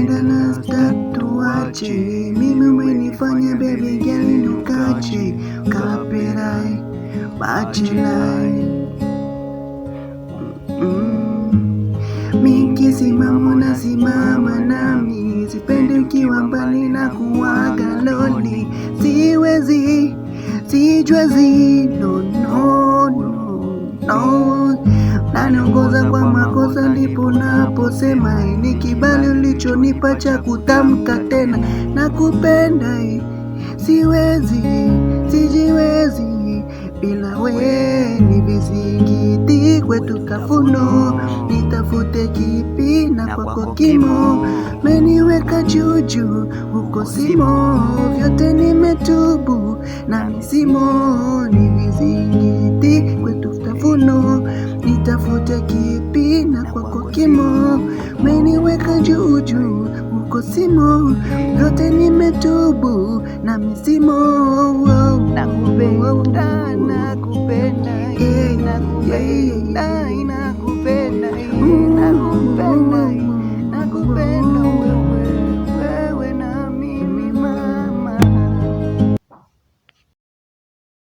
kupendana statuache, mimi umenifanya baby girl nukache, kaperai bachelai. Mikisimamo na simama nami, sipendi ukiwa mbali na kuwaga loli. Siwezi, sijwezi, no no no no. Naniongoza kwa makosa ndipo naposema, ni kibali ulichonipa cha kutamka tena nakupenda. Siwezi, sijiwezi bila we, ni vizingiti kwetu kafuno. Nitafute kipi na kwako kimo, meniweka juju huko simo. Vyote nimetubu na misimo, ni vizingiti kwetu kafuno. Nitafute kipi na kwako kimo, meniweka juju huko simo. Vyote nimetubu na misimo. Nakupenda, nakupenda, nakupenda, nakupenda.